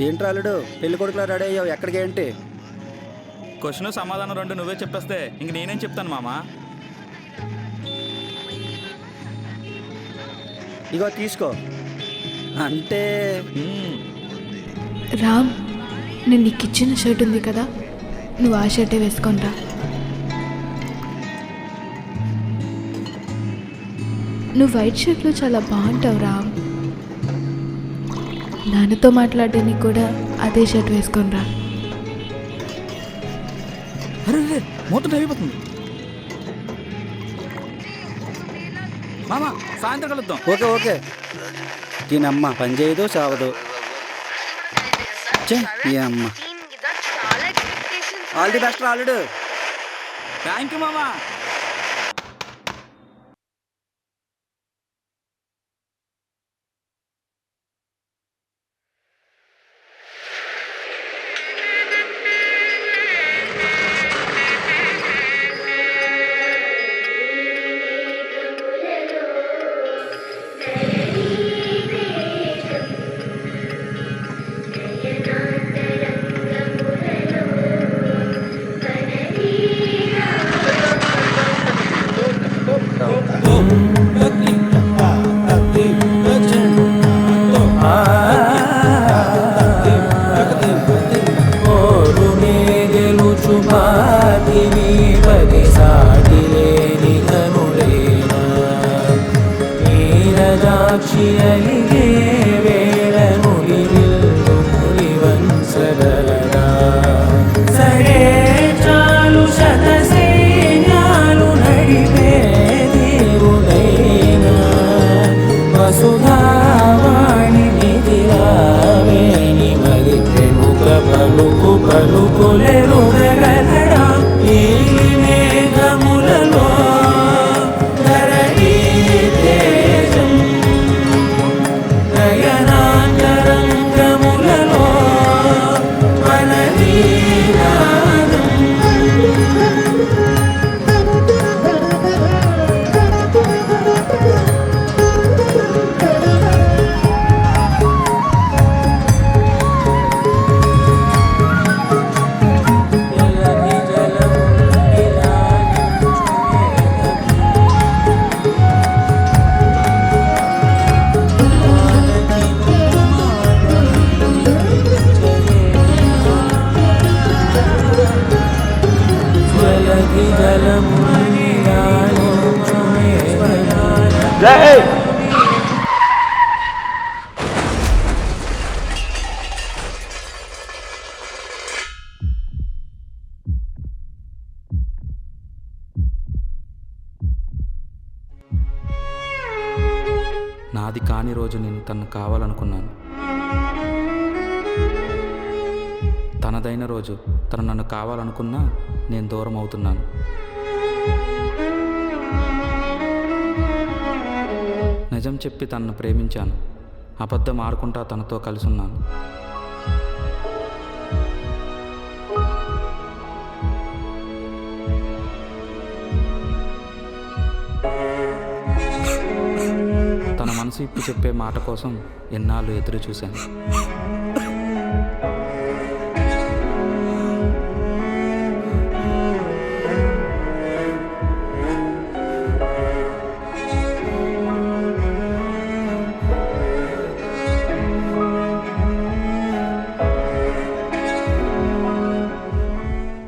ఏంట్రా అల్లుడు పెళ్లి కొడుకులా రెడీ అయ్యావు, ఎక్కడికి ఏంటి? క్వశ్చన్ సమాధానం రెండు నువ్వే చెప్పేస్తే ఇంక నేనేం చెప్తాను మామా. ఇగో తీసుకో. అంటే రామ్, నేను నీకు ఇచ్చిన షర్ట్ ఉంది కదా, నువ్వు ఆ షర్టే వేసుకుంటా. నువ్వు వైట్ షర్ట్లో చాలా బాగుంటావు రామ్. నాన్నతో మాట్లాడడానికి కూడా అదే షర్ట్ వేసుకొనిరా. అరే మొత్తం టైం అయిపోతుంది మామా, సాయంత్రం కలుద్దాం. Okay okay. దీనమ్మ పని చేయదు చావదు. అమ్మ ఆల్ ది బెస్ట్ అల్లుడు. థ్యాంక్ యూ మామా. నాది కాని రోజు నేను తను కావాలనుకున్నాను. తనదైన రోజు తను నన్ను కావాలనుకున్నా నేను దూరం అవుతున్నాను. నిజం చెప్పి తనను ప్రేమించాను, అబద్ధం ఆడుకుంటా తనతో కలిసి ఉన్నాను. తన మనసు ఇప్పు చెప్పే మాట కోసం ఎన్నాళ్ళు ఎదురు చూశాను.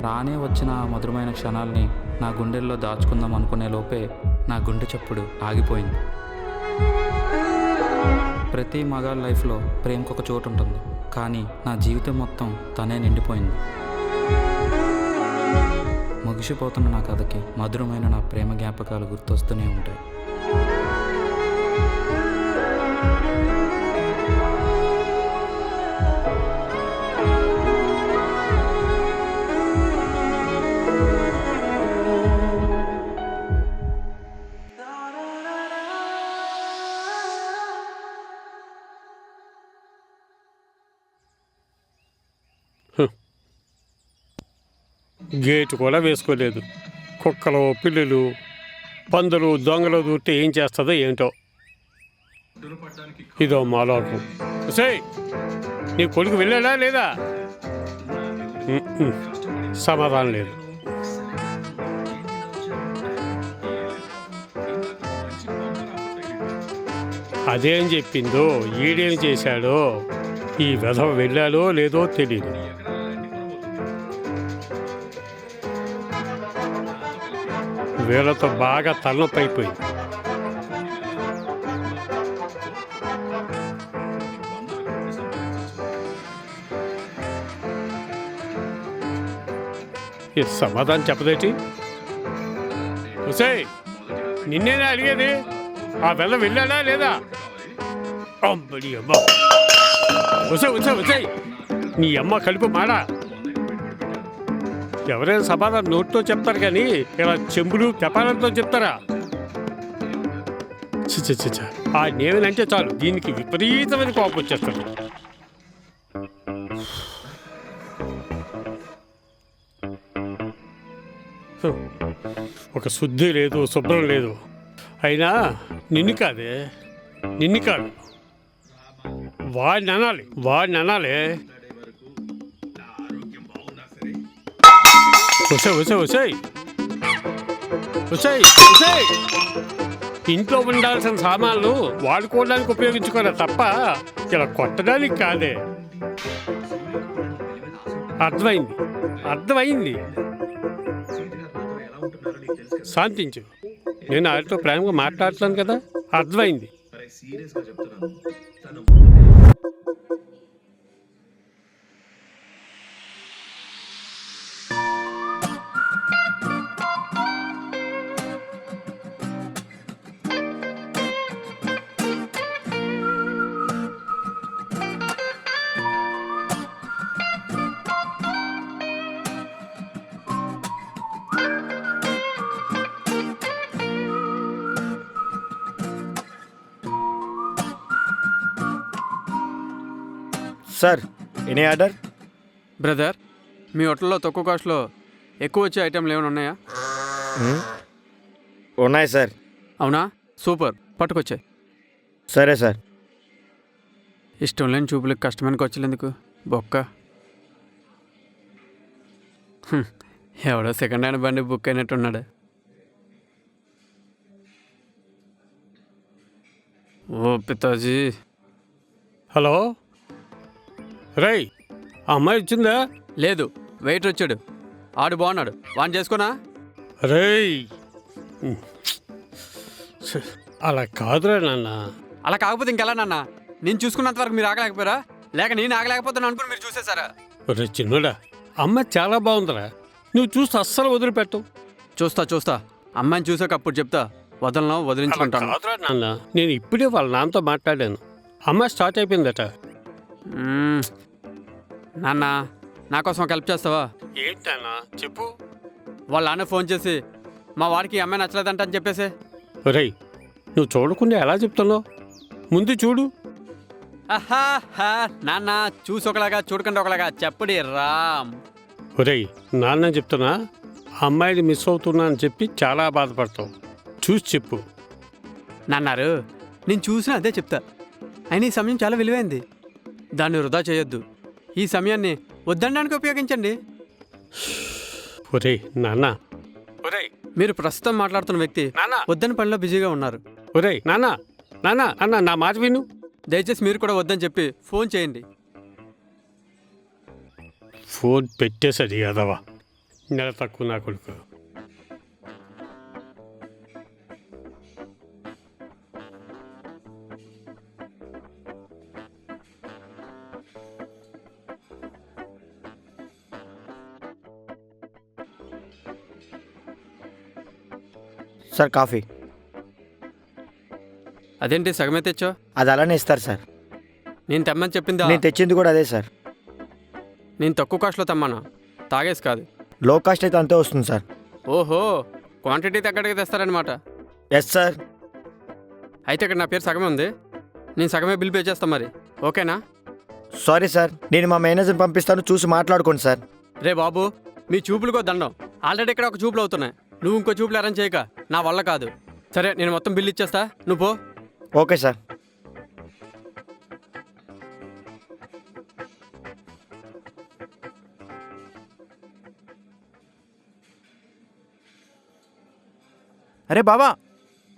రానే వచ్చిన ఆ మధురమైన క్షణాల్ని నా గుండెల్లో దాచుకుందాం అనుకునే లోపే నా గుండె చప్పుడు ఆగిపోయింది. ప్రతి మగాళ్ళ లైఫ్లో ప్రేమకు ఒక చోటు ఉంటుంది, కానీ నా జీవితం మొత్తం తనే నిండిపోయింది. ముగిసిపోతున్న నా కథకి మధురమైన నా ప్రేమ జ్ఞాపకాలు గుర్తొస్తూనే ఉంటాయి. గేటు కూడా వేసుకోలేదు. కుక్కలు, పిల్లులు, పందులు, దొంగలు దూరితే ఏం చేస్తుందో ఏంటో. ఇదో మాలోకం. నీ కొడుకు వెళ్ళాడా లేదా? సమాధానం లేదు. అదేం చెప్పిందో, ఈడేం చేశాడో, ఈ వెధవ వెళ్ళాడో లేదో తెలియదు. వీళ్ళతో బాగా తలనొప్పైపోయింది. ఈ సమాధానం చెప్పదేటి? హుసేయ్, నిన్నేనా అడిగేది? ఆ వెళ్ళ వెళ్ళాడా లేదా? అమ్మడి అమ్మ. హుసేయ్, నీ అమ్మ కడుపు మాడా. ఎవరైనా సమాధానం నోట్తో చెప్తారు కానీ ఇలా చెంబులు తెపాలతో చెప్తారా? చిచ్చ ఆ నేవనంటే చాలు దీనికి విపరీతమైన కోపం వచ్చేస్తుంది. ఒక శుద్ధి లేదు, శుభ్రం లేదు. అయినా నిన్ను కాదు వాడిని అనాలి. వచ్చాయి ఇంట్లో ఉండాల్సిన సామాన్లు వాడుకోవడానికి ఉపయోగించుకోలే తప్ప ఇలా కొట్టడానికి కాదే. అర్థమైంది. శాంతించు, నేను ఆయనతో ప్రేమగా మాట్లాడుతాను కదా. అర్థమైంది. Sir, any order? బ్రదర్, మీ హోటల్లో తక్కువ కాస్ట్లో ఎక్కువ వచ్చే ఐటెంలు ఏమైనా ఉన్నాయా? ఉన్నాయి సార్. అవునా? సూపర్, పట్టుకొచ్చాయి. సరే సార్. ఇష్టం లేని చూపులకు కష్టమైన ఖర్చులు ఎందుకు బొక్క? ఎవడో సెకండ్ హ్యాండ్ బండి బుక్ అయినట్టున్నాడు. ఓ పితాజీ. హలో రై, ఆ అమ్మాయి వచ్చిందా? లేదు, వెయిటర్ వచ్చాడు. ఆడు బాగున్నాడు, వాడిని చేసుకోనా? రేయ్, అలా కాదురా నాన్న. అలా కాకపోతే ఇంకెలా నాన్న? నేను చూసుకున్నంత వరకు మీరు ఆగలేకపోయారా? లేక నేను ఆగలేకపోతాను అనుకుని మీరు చూసేశారా? రే చిన్నోడా, అమ్మ చాలా బాగుందిరా. నువ్వు చూస్తే అస్సలు వదిలిపెట్టవు. చూస్తా అమ్మాయిని చూసాక అప్పుడు చెప్తా. వదిలించుకుంటాను. కాదురా నాన్న, నేను ఇప్పుడే వాళ్ళ నాన్నతో మాట్లాడాను. అమ్మ స్టార్ట్ అయిపోయిందట. నాన్న, నా కోసం ఒక హెల్ప్ చేస్తావా? ఏంటన్నా చెప్పు. వాళ్ళ నాన్న ఫోన్ చేసి మా వాడికి ఈ అమ్మాయి నచ్చలేదంట అని చెప్పేసి. రేయ్, నువ్వు చూడకుండా ఎలా చెప్తున్నావు? ముందు చూడు. నాన్న, చూసి ఒకలాగా చూడకుండా ఒకలాగా చెప్పడి రామ్. ఒరేయ్, నాన్న చెప్తున్నా, అమ్మాయిని మిస్ అవుతున్నా అని చెప్పి చాలా బాధపడతావు. చూసి చెప్పు. నాన్నారు, నేను చూసినా అదే చెప్తా. అయినా ఈ సమయం చాలా విలువైంది, దాన్ని వృధా చేయొద్దు. ఈ సమయాన్ని వద్దనడానికి ఉపయోగించండి. ఒరేయ్ నాన్న, ఒరేయ్ మీరు ప్రస్తుతం మాట్లాడుతున్న వ్యక్తి నాన్న, వద్దని పనిలో బిజీగా ఉన్నారు. ఒరేయ్ నాన్న, అన్న నా మాట విను. దయచేసి మీరు కూడా వద్దని చెప్పి ఫోన్ చేయండి. ఫోన్ పెట్టేసరి యాదవా, నెల తక్కువ నా కొడుకు. Sir, coffee. అదేంటి సగమే తెచ్చో? అది అలానే ఇస్తారు సార్. నేను తెమ్మని చెప్పిందా? నేను తెచ్చింది కూడా అదే సార్. నేను తక్కువ కాస్ట్లో తెమ్మన్నా, తాగేసి కాదు. లో కాస్ట్ అయితే అంతే వస్తుంది సార్. ఓహో, క్వాంటిటీ తగ్గడికి తెస్తారనమాట. Yes sir. అయితే ఇక్కడ నా పేరు సగమే ఉంది, నేను సగమే బిల్ పే చేస్తాను. మరి ఓకేనా? సారీ సార్, నేను మా మేనేజర్ని పంపిస్తాను, చూసి మాట్లాడుకోండి సార్. రే బాబు, మీ చూపులకో దండం. ఆల్రెడీ ఇక్కడ ఒక చూపులు అవుతున్నాయి, నువ్వు ఇంకో చూపులు అరేంజ్ చేయక నా వల్ల కాదు. సరే, నేను మొత్తం బిల్ ఇచ్చేస్తా, నువ్వు పో. Okay sir. అరే బావా,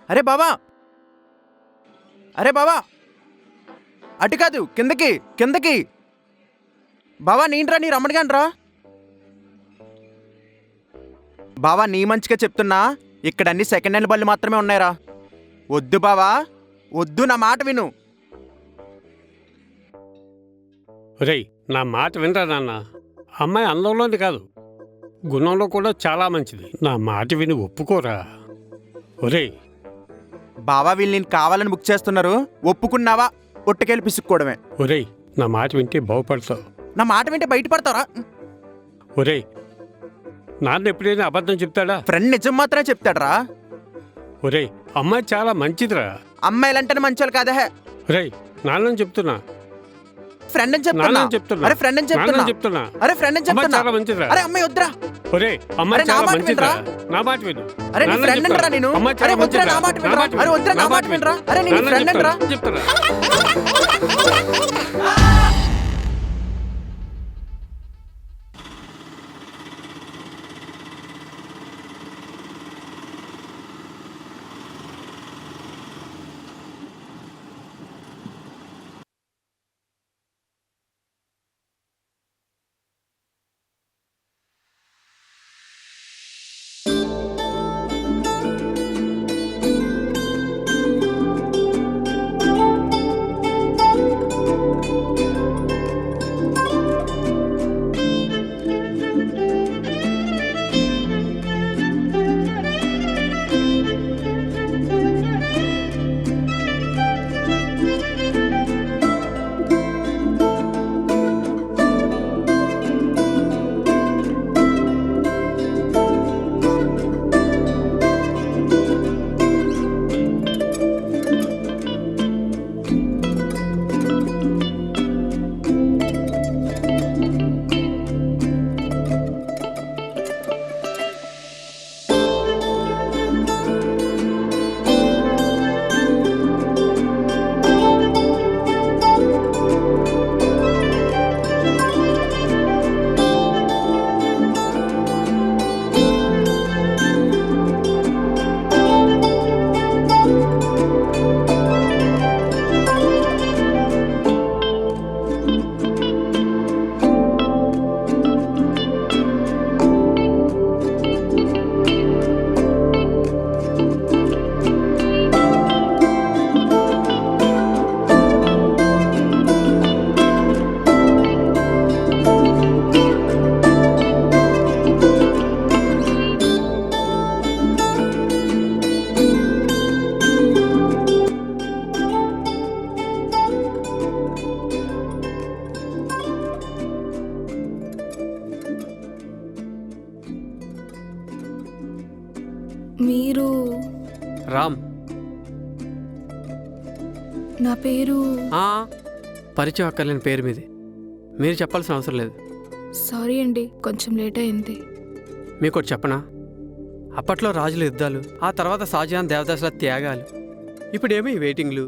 అరే బావా, అరే బావా, అటు కాదు కిందకి కిందకి. బావా నేనురా, నీ రమ్మడిగాను రా. బావా నీ మంచిగా చెప్తున్నా, ఇక్కడ అన్ని సెకండ్ హ్యాండ్ బళ్ళు మాత్రమే ఉన్నాయిరా. వద్దు బావా, వద్దు, నా మాట విను. ఒరేయ్ నా మాట వినరా నాన్న. అమ్మాయి అందంలోని కాదు, గుణంలో కూడా చాలా మంచిది. నా మాట విని ఒప్పుకోరా. ఒరేయ్ బావా వీళ్ళు నేను కావాలని బుక్ చేస్తున్నారు, ఒప్పుకున్నావా ఒట్టుకెళ్ళి పిసుక్కోవడమే. ఒరేయ్ నా మాట వింటే బాగుపడతావు. నా మాట వింటే బయటపడతారా? ఒరేయ్ నాన్న ఎప్పుడైనా అబద్ధం చెప్తాడా? ఫ్రెండ్ నిజం మాత్రమే చెప్తాడరా. ఒరేయ్ అమ్మాయి చాలా మంచిదిరా. అమ్మాయిలంటేనే మంచోళ్ళు కాదా? ఒరేయ్ నాన్నని చెప్తున్నా, ఫ్రెండ్ అని చెప్తున్నా. నాన్నని చెప్తున్నా. అరే ఫ్రెండ్ అని నాన్నని చెప్తున్నా. చెప్తున్నా. అరే ఫ్రెండ్ అని అమ్మాయి చెప్తున్నా. చాలా మంచిదిరా. అరే అమ్మాయి వద్దురా. ఒరేయ్ అమ్మాయి అరే, నా చాలా మాట మంచిదిరా. వినరా? నా మాట విను. అరే నీ నాన్నని ఫ్రెండ్ చెప్తున్నా. అంటరా నేను. అమ్మాయి అరే చాలా వద్దురా, నా మంచిదిరా. మాట నా వినరా. మాట విను. అరే వద్దురా, నా నా మాట మాట వినరా. విను. అరే నీ నాన్నని ఫ్రెండ్ అంటరా. చెప్తున్నా. మీరు? రామ్. నా పేరు పరిచయం అక్కర్లేని పేరు మీది, మీరు చెప్పాల్సిన అవసరం లేదు. సారీ అండి, కొంచెం లేట్ అయింది. మీకు ఒకటి చెప్పనా? అప్పట్లో రాజుల యుద్ధాలు, ఆ తర్వాత షాజహాన్ దేవదాసుల త్యాగాలు, ఇప్పుడేమో ఈ వెయిటింగ్లు.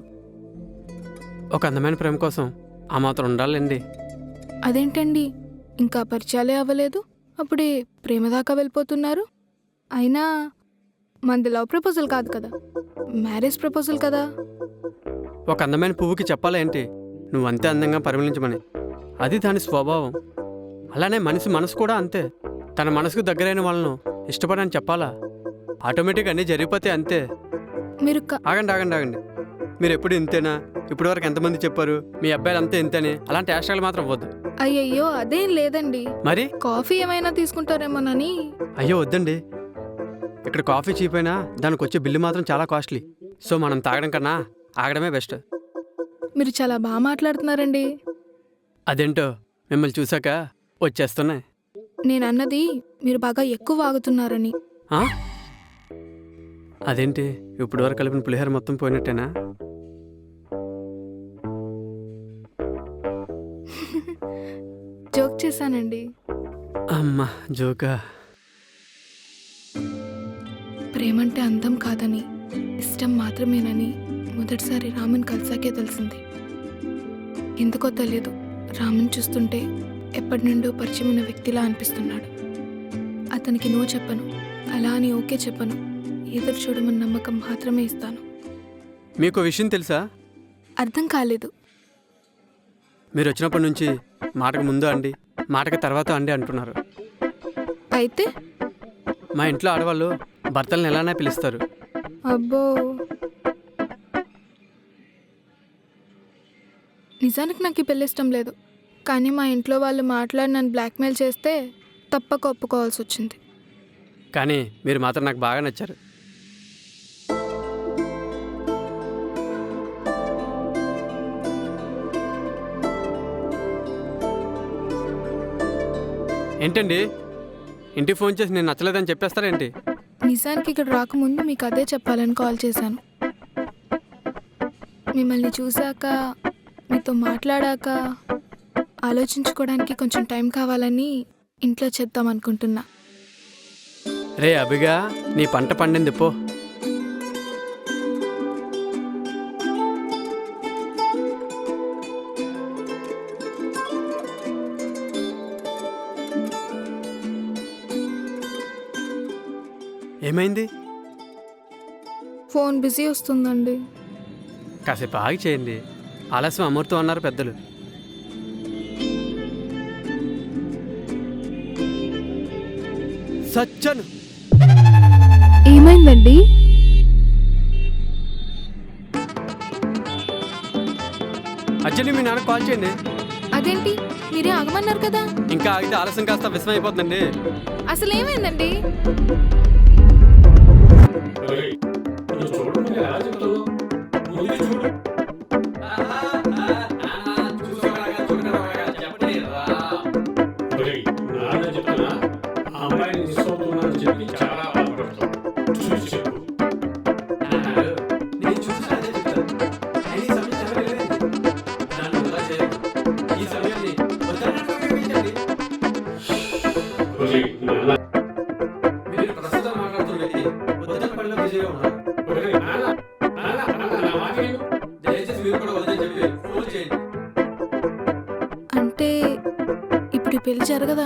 ఒక అందమైన ప్రేమ కోసం ఆ మాత్రం ఉండాలండి. అదేంటండి, ఇంకా పరిచయాలే అవ్వలేదు, అప్పుడే ప్రేమ దాకా వెళ్ళిపోతున్నారు? అయినా మనది లవ్ ప్రపోజల్ కాదు కదా, మ్యారేజ్ ప్రపోజల్ కదా. ఒక అందమైన పువ్వుకి చెప్పాలేంటి నువ్వంతే అందంగా పరిమళించమని? అది దాని స్వభావం. అలానే మనిషి మనసు కూడా అంతే. తన మనసుకు దగ్గరైన వాళ్ళను ఇష్టపడని చెప్పాలా? ఆటోమేటిక్గా అన్నీ జరిగిపోతే అంతే. మీరు ఆగండి. మీరు ఎప్పుడు ఇంతేనా? ఇప్పటి వరకు ఎంతమంది చెప్పారు మీ అబ్బాయిలు అంతే ఇంతేనే? అలాంటి యాస్ట్రాలు మాత్రం వద్దు. అయ్యయ్యో అదేం లేదండి. మరి కాఫీ ఏమైనా తీసుకుంటారేమోనని. అయ్యో వద్దండి, ఇక్కడ కాఫీ చీప్ అయినా దానికి వచ్చే బిల్లు మాత్రం చాలా కాస్ట్లీ. సో మనం తాగడం కన్నా ఆగడమే బెస్ట్. మీరు చాలా బాగా మాట్లాడుతున్నారండి. అదేంటో మిమ్మల్ని చూసాక వచ్చేస్తున్నాయి. నేను అన్నది మీరు బాగా ఎక్కువ వాగుతున్నారని. అదేంటి ఇప్పుడు వరకు కలిపిన పులిహోర మొత్తం పోయినట్టేనా? జోక్ చేశానండి. అమ్మా జోకా. ప్రేమంటే అందం కాదని, ఇష్టం మాత్రమేనని మొదటిసారి రామన్ కలిసాకే తెలిసింది. ఎందుకో తెలియదు, రామన్ చూస్తుంటే ఎప్పటి నుండో పరిచయం ఉన్న వ్యక్తిలా అనిపిస్తున్నాడు. అతనికి నో చెప్పను, అలా అని ఓకే చెప్పను, ఎదురు చూడమని నమ్మకం మాత్రమే ఇస్తాను. మీకు విషయం తెలుసా? అర్థం కాలేదు. మీరు వచ్చినప్పటి నుంచి మాటకు ముందు అండి, మాటకి తర్వాత అండి అంటున్నారు. అయితే మా ఇంట్లో ఆడవాళ్ళు భర్తలను ఎలానే పిలుస్తారు. అబ్బో, నిజానికి నాకు ఈ పెళ్ళి ఇష్టం లేదు. కానీ మా ఇంట్లో వాళ్ళు మాట్లాడి నన్ను బ్లాక్మెయిల్ చేస్తే తప్పక ఒప్పుకోవాల్సి వచ్చింది. కానీ మీరు మాత్రం నాకు బాగా నచ్చారు. ఏంటండి, ఇంటికి ఫోన్ చేసి నేను నచ్చలేదని చెప్పేస్తారేంటి? నిజానికి ఇక్కడ రాకముందు మీకు అదే చెప్పాలని కాల్ చేశాను. మిమ్మల్ని చూశాక, మీతో మాట్లాడాక ఆలోచించుకోవడానికి కొంచెం టైం కావాలని ఇంట్లో చెప్దాం అనుకుంటున్నా. రే అభిగా, నీ పంట పండింది పో. ఏమైంది? ఫోన్ బిజీ వస్తుందండి. కాసేపు ఆగి చేయండి. ఆలస్యం అమృతం అన్నారు పెద్దలు. సచ్చను. ఏమైందండి? అర్జెంట్ మీ నాన్న కాల్ చేయండి. అదేంటి, మీరే ఆగమన్నారు కదా. ఇంకా ఆగితే ఆలస్యం కాస్త విషయం అయిపోతుందండి. అసలు ఏమైందండి? అంటే ఇప్పుడు ఈ పెళ్లి జరగదా?